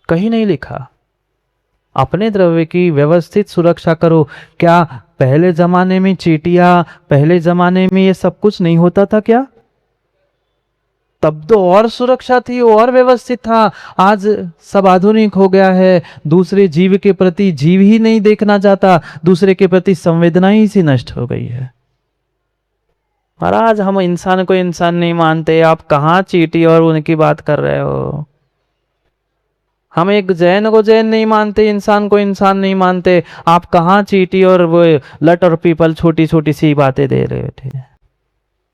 कहीं नहीं लिखा। अपने द्रव्य की व्यवस्थित सुरक्षा करो। क्या पहले जमाने में चींटियां, पहले जमाने में ये सब कुछ नहीं होता था क्या? तब तो और सुरक्षा थी, और व्यवस्थित था। आज सब आधुनिक हो गया है, दूसरे जीव के प्रति जीव ही नहीं देखना चाहता, दूसरे के प्रति संवेदना ही सी नष्ट हो गई है। महाराज हम इंसान को इंसान नहीं मानते, आप कहाँ चींटी और उनकी बात कर रहे हो? हम एक जैन को जैन नहीं मानते, इंसान को इंसान नहीं मानते, आप कहाँ चींटी और वो लट और पीपल छोटी छोटी सी बातें दे रहे थे?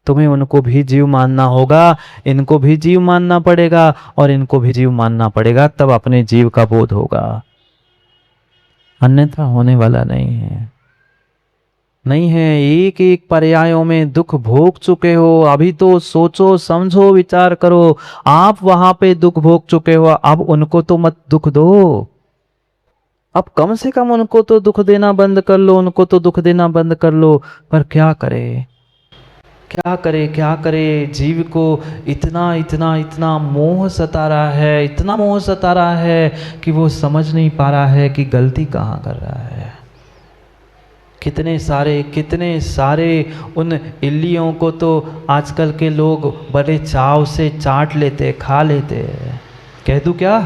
तुम्हें उनको भी जीव मानना होगा, इनको भी जीव मानना पड़ेगा, और इनको भी जीव मानना पड़ेगा, तब अपने जीव का बोध होगा, अन्यथा होने वाला नहीं है। नहीं है। एक एक पर्यायों में दुख भोग चुके हो, अभी तो सोचो समझो विचार करो। आप वहां पे दुख भोग चुके हो, अब उनको तो मत दुख दो। अब कम से कम उनको तो दुख देना बंद कर लो, उनको तो दुख देना बंद कर लो। पर क्या करे, क्या करे, क्या करे? जीव को इतना इतना इतना मोह सता रहा है, इतना मोह सता रहा है कि वो समझ नहीं पा रहा है कि गलती कहाँ कर रहा है। कितने सारे उन इल्लियों को तो आजकल के लोग बड़े चाव से चाट लेते, खा लेते। कह दूं क्या,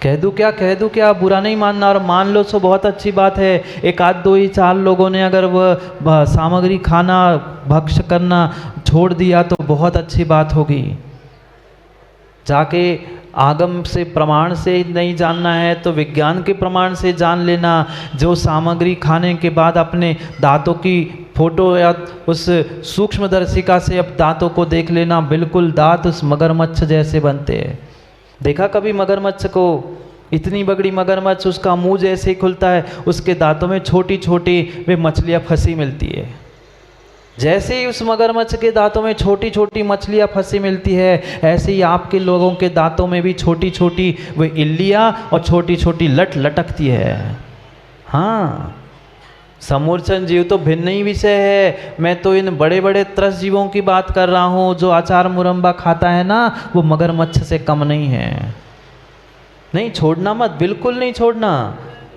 कह दूं क्या, कह दूं क्या? बुरा नहीं मानना, और मान लो तो बहुत अच्छी बात है। एक आध दो ही चार लोगों ने अगर वह सामग्री खाना, भक्ष्य करना छोड़ दिया तो बहुत अच्छी बात होगी। जाके आगम से प्रमाण से नहीं जानना है तो विज्ञान के प्रमाण से जान लेना। जो सामग्री खाने के बाद अपने दांतों की फोटो या उस सूक्ष्मदर्शिका से अब दांतों को देख लेना, बिल्कुल दांत उस मगरमच्छ जैसे बनते हैं। देखा कभी मगरमच्छ को? इतनी बड़ी मगरमच्छ, उसका मुंह जैसे ही खुलता है उसके दांतों में छोटी छोटी वे मछलियाँ फंसी मिलती है। जैसे ही उस मगरमच्छ के दांतों में छोटी छोटी मछलियाँ फंसी मिलती है, ऐसे ही आपके लोगों के दांतों में भी छोटी छोटी वे इल्लियाँ और छोटी छोटी लट लटकती है। हाँ, समूर्छन जीव तो भिन्न ही विषय है। मैं तो इन बड़े बड़े त्रस्त जीवों की बात कर रहा हूँ। जो अचार मुरंबा खाता है ना, वो मगरमच्छ से कम नहीं है। नहीं छोड़ना मत, बिल्कुल नहीं छोड़ना।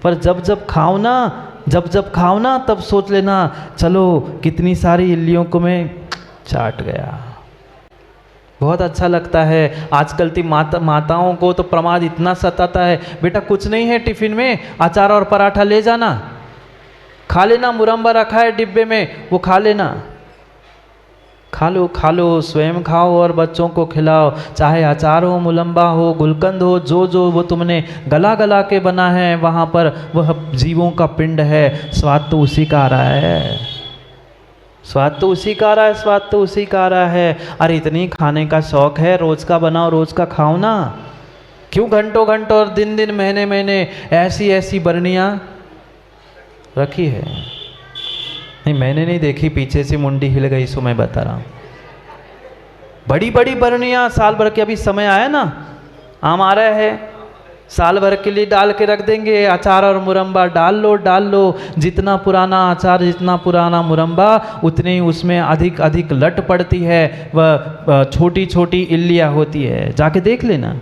पर जब जब खाओ ना, जब खाओ ना, तब सोच लेना चलो कितनी सारी इल्लियों को मैं चाट गया। बहुत अच्छा लगता है। आजकल की माताओं को तो प्रमाद इतना सताता है, बेटा कुछ नहीं है टिफिन में, अचार और पराठा ले जाना, खा लेना, मुरंबा रखा है डिब्बे में, वो खा लेना। खा लो, स्वयं खाओ और बच्चों को खिलाओ। चाहे अचार हो, मुलम्बा हो, गुलकंद हो, जो वो तुमने गला गला के बना है, वहाँ पर वह जीवों का पिंड है। स्वाद तो उसी का आ रहा है, स्वाद तो उसी का आ रहा है, स्वाद तो उसी का आ रहा है। अरे इतनी खाने का शौक है, रोज का बनाओ, रोज का खाओ ना। क्यों घंटों घंटों और दिन दिन महीने महीने ऐसी ऐसी बरनियाँ रखी है? नहीं मैंने नहीं देखी, पीछे से मुंडी हिल गई, सो मैं बता रहा हूँ। बड़ी बड़ी बरनियाँ साल भर के, अभी समय आया ना, आम आ रहा है, साल भर के लिए डाल के रख देंगे। अचार और मुरंबा डाल लो, जितना पुराना अचार, जितना पुराना मुरंबा, उतने ही उसमें अधिक अधिक लट पड़ती है, वह छोटी छोटी इल्लियाँ होती है, जाके देख लेना।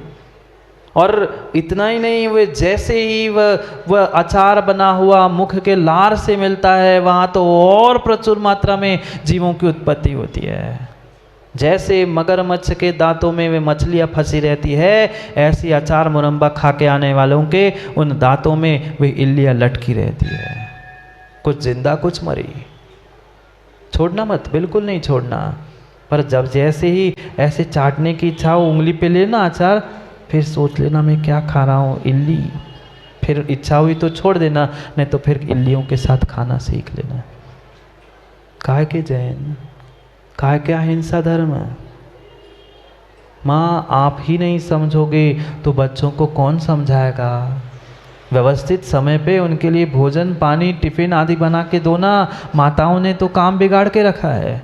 और इतना ही नहीं, वे जैसे ही वह अचार बना हुआ मुख के लार से मिलता है, वहाँ तो और प्रचुर मात्रा में जीवों की उत्पत्ति होती है। जैसे मगरमच्छ के दांतों में वे मछलियाँ फंसी रहती है, ऐसी अचार मुरंबा खा के आने वालों के उन दांतों में वे इल्लियाँ लटकी रहती है, कुछ जिंदा कुछ मरी। छोड़ना मत, बिल्कुल नहीं छोड़ना। पर जब जैसे ही ऐसे चाटने की इच्छा हो, उंगली पे लेना अचार, फिर सोच लेना मैं क्या खा रहा हूँ, इल्ली। फिर इच्छा हुई तो छोड़ देना, नहीं तो फिर इल्लियों के साथ खाना सीख लेना। काहे के जैन, काहे के अहिंसा धर्म? माँ आप ही नहीं समझोगे तो बच्चों को कौन समझाएगा? व्यवस्थित समय पे उनके लिए भोजन पानी टिफिन आदि बना के दो ना। माताओं ने तो काम बिगाड़ के रखा है।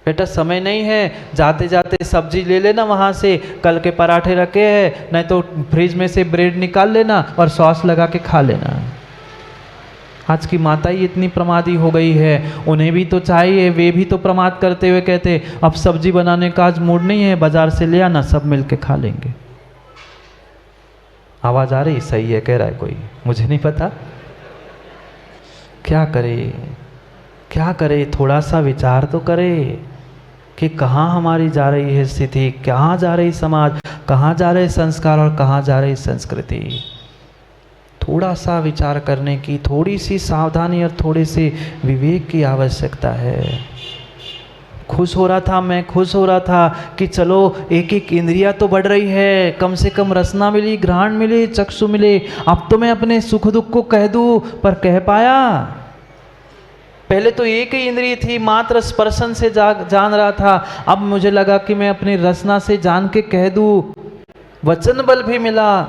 बेटा समय नहीं है, जाते जाते सब्जी ले लेना वहाँ से, कल के पराठे रखे हैं, नहीं तो फ्रिज में से ब्रेड निकाल लेना और सॉस लगा के खा लेना। आज की माता ही इतनी प्रमादी हो गई है, उन्हें भी तो चाहिए, वे भी तो प्रमाद करते हुए कहते अब सब्जी बनाने का आज मूड नहीं है, बाजार से ले आना, सब मिल के खा लेंगे। आवाज आ रही? सही है कह रहा है कोई, मुझे नहीं पता। क्या करे, क्या करे, थोड़ा सा विचार तो करे कि कहाँ हमारी जा रही है स्थिति, कहाँ जा रही समाज, कहाँ जा रहे संस्कार और कहाँ जा रही संस्कृति। थोड़ा सा विचार करने की, थोड़ी सी सावधानी और थोड़े से विवेक की आवश्यकता है। खुश हो रहा था मैं, खुश हो रहा था कि चलो एक एक इंद्रिया तो बढ़ रही है, कम से कम रसना मिली, घ्राण मिली, चक्षु मिले। अब तो मैं अपने सुख दुख को कह दूं, पर कह पाया? पहले तो एक ही इंद्रिय थी, मात्र स्पर्शन से जान रहा था। अब मुझे लगा कि मैं अपनी रसना से जान के कह दूं। वचन बल भी मिला,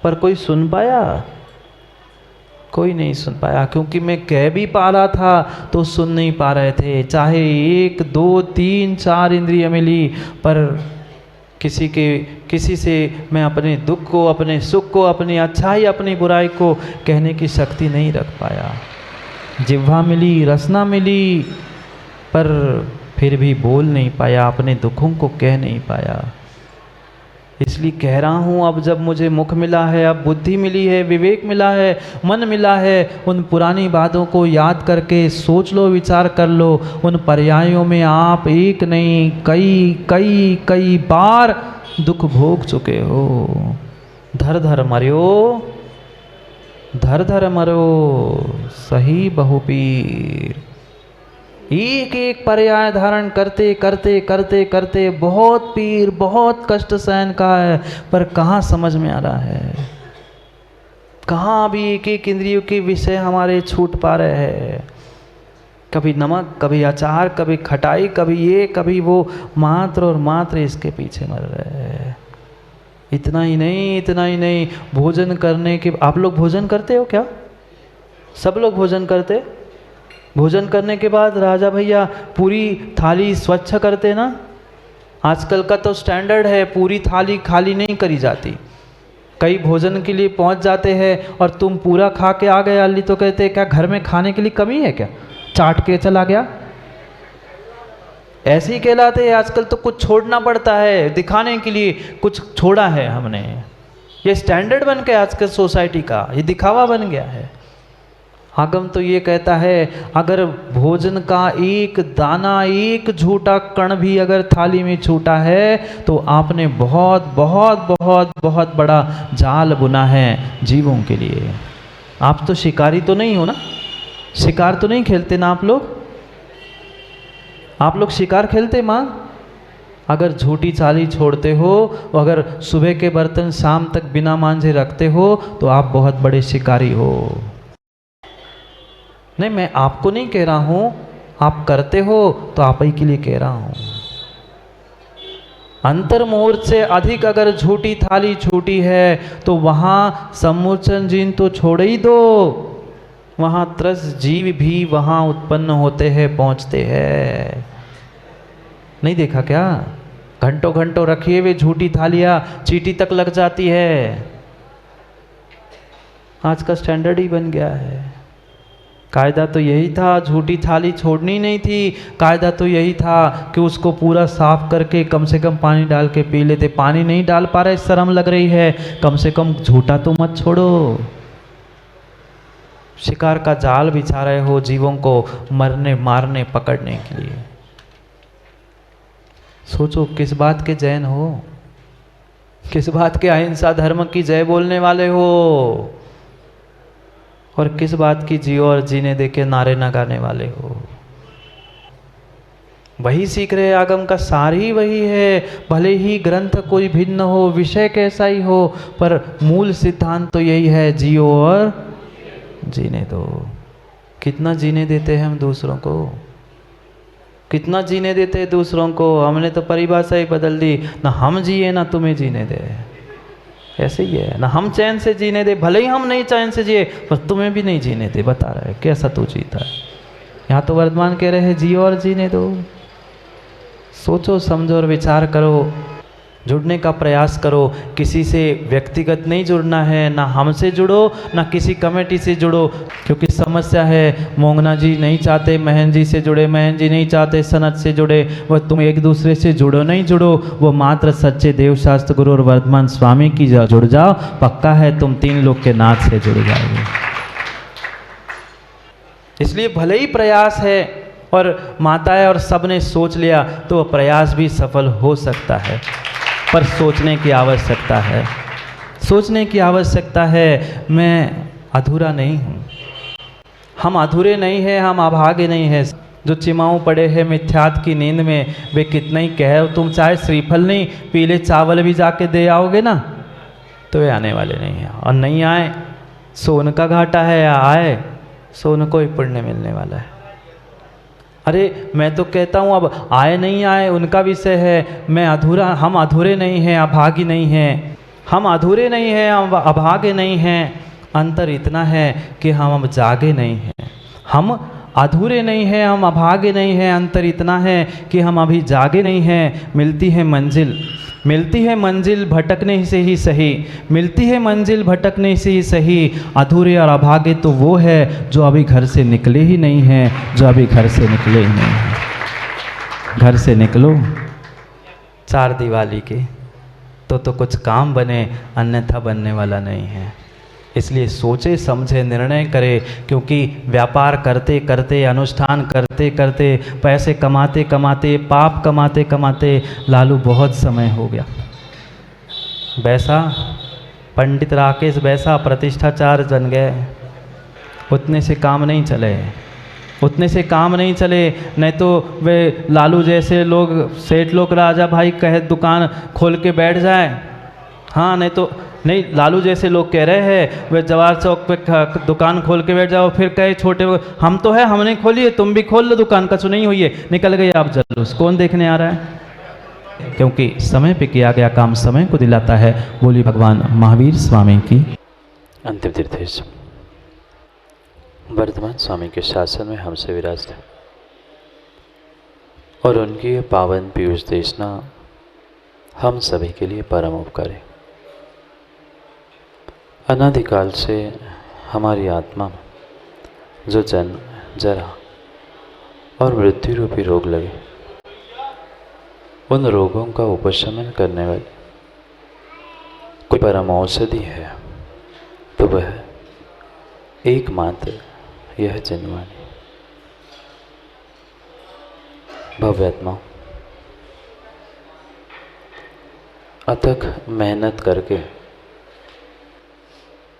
पर कोई सुन पाया? कोई नहीं सुन पाया, क्योंकि मैं कह भी पा रहा था तो सुन नहीं पा रहे थे। चाहे 1, 2, 3, 4 इंद्रिय मिली, पर किसी से मैं अपने दुख को, अपने सुख को, अपनी अच्छाई, अपनी बुराई को कहने की शक्ति नहीं रख पाया। जिह्वा मिली, रसना मिली, पर फिर भी बोल नहीं पाया, अपने दुखों को कह नहीं पाया। इसलिए कह रहा हूँ, अब जब मुझे मुख मिला है, अब बुद्धि मिली है, विवेक मिला है, मन मिला है, उन पुरानी बातों को याद करके सोच लो, विचार कर लो। उन पर्यायों में आप एक नहीं, कई बार दुख भोग चुके हो। धर धर मर्यो, धर धर मरो, सही बहुपीर। एक एक पर्याय धारण करते करते करते करते बहुत पीर, बहुत कष्ट सहन का है, पर कहाँ समझ में आ रहा है? कहाँ अभी एक एक इंद्रियों के विषय हमारे छूट पा रहे हैं? कभी नमक, कभी अचार, कभी खटाई, कभी ये, कभी वो, मात्र और मात्र इसके पीछे मर रहे हैं। इतना ही नहीं, इतना ही नहीं, भोजन करने के, आप लोग भोजन करते हो क्या? सब लोग भोजन करते? भोजन करने के बाद राजा भैया पूरी थाली स्वच्छ करते ना? आजकल का तो स्टैंडर्ड है, पूरी थाली खाली नहीं करी जाती। कई भोजन के लिए पहुंच जाते हैं और तुम पूरा खा के आ गए अली तो कहते हैं क्या घर में खाने के लिए कमी है क्या, चाट के चला गया? ऐसे ही कहलाते हैं। आजकल तो कुछ छोड़ना पड़ता है दिखाने के लिए, कुछ छोड़ा है हमने। ये स्टैंडर्ड बन गया आजकल सोसाइटी का, ये दिखावा बन गया है। आगम तो ये कहता है, अगर भोजन का एक दाना, एक झूठा कण भी अगर थाली में छूटा है तो आपने बहुत बहुत बहुत बहुत बड़ा जाल बुना है जीवों के लिए। आप तो शिकारी तो नहीं हो ना? शिकार तो नहीं खेलते ना आप लोग? आप लोग शिकार खेलते माँ? अगर झूठी थाली छोड़ते हो, अगर सुबह के बर्तन शाम तक बिना मांझे रखते हो, तो आप बहुत बड़े शिकारी हो। नहीं, मैं आपको नहीं कह रहा हूं, आप करते हो तो आप ही के लिए कह रहा हूं। अंतर्मुहूर्त से अधिक अगर झूठी थाली छूटी है तो वहां सम्मोचन जीन तो छोड़ ही दो, वहां त्रस जीव भी वहां उत्पन्न होते हैं, पहुंचते हैं। नहीं देखा क्या? घंटों घंटों रखिए हुए झूठी थालियां चींटी तक लग जाती है। आज का स्टैंडर्ड ही बन गया है। कायदा तो यही था, झूठी थाली छोड़नी नहीं थी। कायदा तो यही था कि उसको पूरा साफ करके कम से कम पानी डाल के पी लेते। पानी नहीं डाल पा रहे, शर्म लग रही है, कम से कम झूठा तो मत छोड़ो। शिकार का जाल बिछा रहे हो जीवों को मरने, मारने, पकड़ने के लिए। सोचो किस बात के जैन हो, किस बात के अहिंसा धर्म की जय बोलने वाले हो, और किस बात की जियो और जीने दे के नारे न गाने वाले हो। वही सीख रहे, आगम का सार ही वही है। भले ही ग्रंथ कोई भिन्न हो, विषय कैसा ही हो, पर मूल सिद्धांत तो यही है, जियो और जीने दो। कितना जीने देते हैं हम दूसरों को, कितना जीने देते हैं दूसरों को। हमने तो परिभाषा ही बदल दी, ना हम जिए ना तुम्हें जीने दे। ऐसे ही है ना, हम चैन से जीने दे, भले ही हम नहीं चैन से जिए, पर तुम्हें भी नहीं जीने दे। बता रहा है कैसा तू जीता है। यहाँ तो वर्तमान कह रहे हैं जियो और जीने दो। सोचो समझो और विचार करो जुड़ने का प्रयास करो। किसी से व्यक्तिगत नहीं जुड़ना है, ना हमसे जुड़ो ना किसी कमेटी से जुड़ो, क्योंकि समस्या है मोंगना जी नहीं चाहते महन जी से जुड़े, महन जी नहीं चाहते सनत से जुड़े। वह तुम एक दूसरे से जुड़ो नहीं जुड़ो, वो मात्र सच्चे देवशास्त्र गुरु और वर्धमान स्वामी की जुड़ जाओ, पक्का है तुम 3 लोग के नाथ से जुड़ जाओगे। इसलिए भले ही प्रयास है और माताएं और सब ने सोच लिया तो वह प्रयास भी सफल हो सकता है, पर सोचने की आवश्यकता है, सोचने की आवश्यकता है। मैं अधूरा नहीं हूँ, हम अधूरे नहीं हैं, हम अभागे नहीं हैं। जो चिमाऊ पड़े हैं मिथ्यात की नींद में, वे कितना ही कहे तुम चाहे श्रीफल नहीं पीले चावल भी जाके दे आओगे ना, तो वे आने वाले नहीं हैं। और नहीं आए सो उनका घाटा है, या आए सो उनको ही पुण्य मिलने वाला है। अरे मैं तो कहता हूँ अब आए नहीं आए उनका विषय है, मैं अधूरा, हम अधूरे नहीं हैं, अभागी नहीं हैं, हम अधूरे नहीं हैं, हम अभागे नहीं हैं। अंतर इतना है कि हम अब जागे नहीं हैं। हम अधूरे नहीं हैं, हम अभागे नहीं हैं, अंतर इतना है कि हम अभी जागे नहीं हैं। मिलती है मंजिल, मिलती है मंजिल भटकने से ही सही, मिलती है मंजिल भटकने से ही सही। अधूरे और अभागे तो वो है जो अभी घर से निकले ही नहीं हैं, जो अभी घर से निकले ही नहीं हैं। घर से निकलो 4 दिवाली के तो कुछ काम बने, अन्यथा बनने वाला नहीं है। इसलिए सोचे समझे निर्णय करे, क्योंकि व्यापार करते करते, अनुष्ठान करते करते, पैसे कमाते कमाते, पाप कमाते कमाते लालू बहुत समय हो गया। वैसा पंडित राकेश वैसा प्रतिष्ठाचार बन गए, उतने से काम नहीं चले, उतने से काम नहीं चले। नहीं तो वे लालू जैसे लोग, सेठ लोग, राजा भाई कहे दुकान खोल के बैठ जाए। हाँ, नहीं तो नहीं, लालू जैसे लोग कह रहे हैं वे जवाहर चौक पे दुकान खोल के बैठ जाओ, फिर कहे छोटे हम तो है, हमने खोली है, तुम भी खोल लो दुकान, कछु नहीं हुई है, निकल गए आप जलूस, कौन देखने आ रहा है? क्योंकि समय पे किया गया काम समय को दिलाता है। बोली भगवान महावीर स्वामी की। अंतिम तीर्थेश वर्धमान स्वामी के शासन में हमसे विराजते और उनकी ये पावन पीयूष देशना हम सभी के लिए परम उपकारी। अनादिकाल से हमारी आत्मा में जो जन्म, जरा और मृत्यु रूपी रोग लगे, उन रोगों का उपशमन करने वाली कोई परम औषधि है तो वह एकमात्र यह जनवाणी। भव्यात्मा अथक मेहनत करके,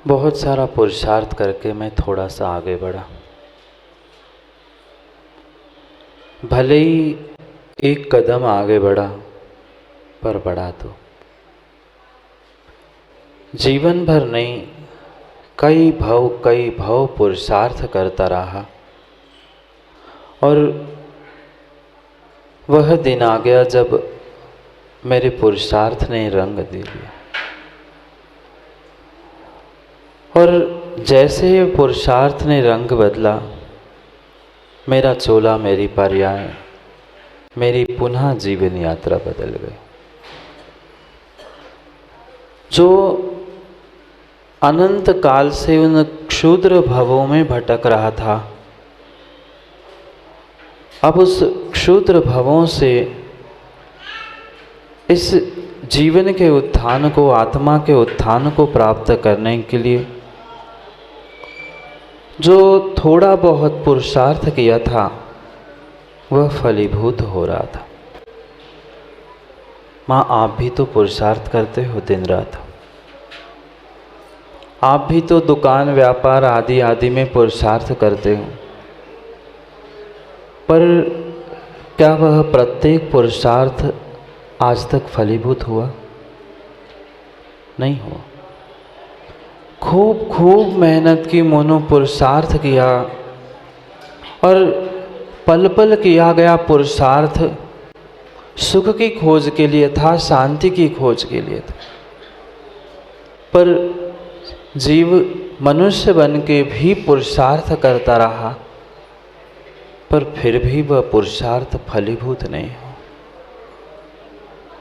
बहुत सारा पुरुषार्थ करके मैं थोड़ा सा आगे बढ़ा। भले ही एक कदम आगे बढ़ा, पर बढ़ा तो जीवन भर नहीं, कई भव पुरुषार्थ करता रहा। और वह दिन आ गया जब मेरे पुरुषार्थ ने रंग दे लिया। और जैसे पुरुषार्थ ने रंग बदला, मेरा चोला, मेरी पर्याय, मेरी पुनः जीवन यात्रा बदल गई। जो अनंत काल से उन क्षुद्र भवों में भटक रहा था, अब उस क्षुद्र भवों से इस जीवन के उत्थान को, आत्मा के उत्थान को प्राप्त करने के लिए जो थोड़ा बहुत पुरुषार्थ किया था वह फलीभूत हो रहा था। माँ, आप भी तो पुरुषार्थ करते हो दिन रात, आप भी तो दुकान व्यापार आदि आदि में पुरुषार्थ करते हो, पर क्या वह प्रत्येक पुरुषार्थ आज तक फलीभूत हुआ? नहीं हुआ। खूब मेहनत की, मोनो पुरुषार्थ किया, और पल पल किया गया पुरुषार्थ सुख की खोज के लिए था, शांति की खोज के लिए था। पर जीव मनुष्य बन के भी पुरुषार्थ करता रहा, पर फिर भी वह पुरुषार्थ फलीभूत नहीं हो।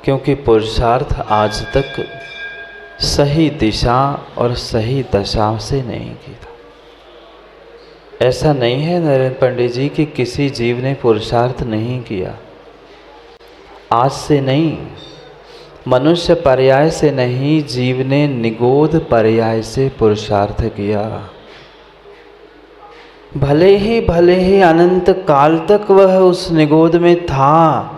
क्योंकि पुरुषार्थ आज तक सही दिशा और सही दशा से नहीं किया। ऐसा नहीं है नरेंद्र पंडित जी कि किसी जीव ने पुरुषार्थ नहीं किया। आज से नहीं, मनुष्य पर्याय से नहीं, जीव ने निगोध पर्याय से पुरुषार्थ किया। भले ही अनंत काल तक वह उस निगोध में था।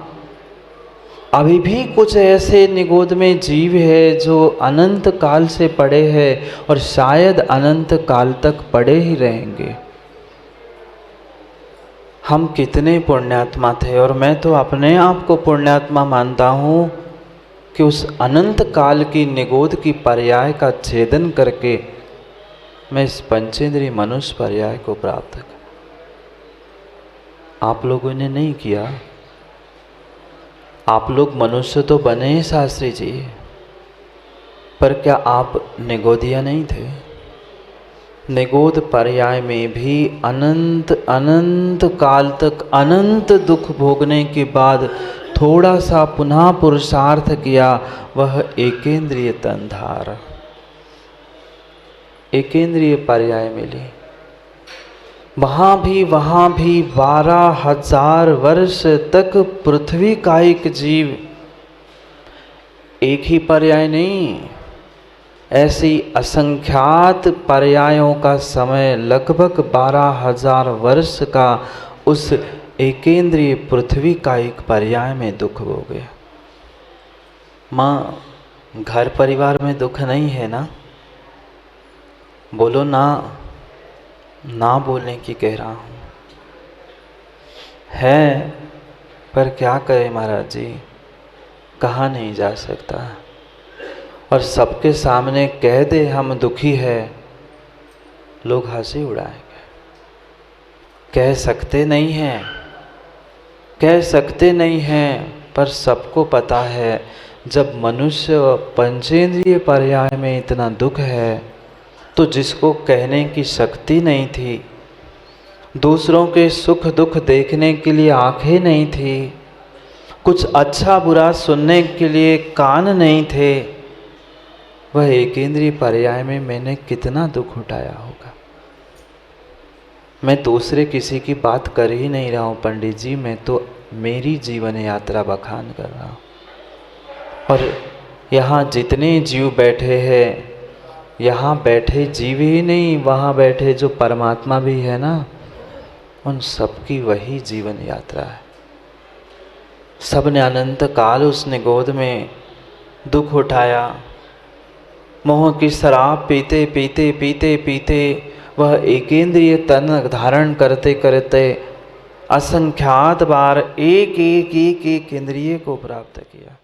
अभी भी कुछ ऐसे निगोध में जीव है जो अनंत काल से पड़े हैं और शायद अनंत काल तक पड़े ही रहेंगे। हम कितने पुण्यात्मा थे, और मैं तो अपने आप को पुण्यात्मा मानता हूँ कि उस अनंत काल की निगोध की पर्याय का छेदन करके मैं इस पंचेंद्रिय मनुष्य पर्याय को प्राप्त कर। आप लोगों ने नहीं किया। आप लोग मनुष्य तो बने शास्त्री जी, पर क्या आप निगोधिया नहीं थे? निगोध पर्याय में भी अनंत अनंत काल तक अनंत दुख भोगने के बाद थोड़ा सा पुनः पुरुषार्थ किया, वह एकेंद्रिय तनधार, एकेंद्रिय पर्याय मिली। वहाँ भी 12,000 वर्ष तक पृथ्वी का एक जीव, एक ही पर्याय नहीं, ऐसी असंख्यात पर्यायों का समय लगभग 12,000 वर्ष का उस एकेंद्रीय पृथ्वी का एक पर्याय में दुख हो गया। माँ, घर परिवार में दुख नहीं है ना? बोलो ना, ना बोलने की कह रहा हूँ। है, पर क्या करें महाराज जी, कहा नहीं जा सकता। और सबके सामने कह दे हम दुखी है, लोग हंसी उड़ाएंगे। कह सकते नहीं हैं, कह सकते नहीं हैं, पर सबको पता है जब मनुष्य पंचेंद्रिय पर्याय में इतना दुख है, तो जिसको कहने की शक्ति नहीं थी, दूसरों के सुख दुख देखने के लिए आंखें नहीं थी, कुछ अच्छा बुरा सुनने के लिए कान नहीं थे, वह एकेंद्रीय पर्याय में मैंने कितना दुख उठाया होगा। मैं दूसरे किसी की बात कर ही नहीं रहा हूँ पंडित जी, मैं तो मेरी जीवन यात्रा बखान कर रहा हूँ। और यहाँ जितने जीव बैठे हैं, यहाँ बैठे जीव ही नहीं, वहाँ बैठे जो परमात्मा भी है ना, उन सबकी वही जीवन यात्रा है। सब ने अनंत काल उस निगोध में दुख उठाया। मोह की शराब पीते पीते पीते पीते वह एकेंद्रीय तन धारण करते करते असंख्यात बार एक इंद्रिय को प्राप्त किया।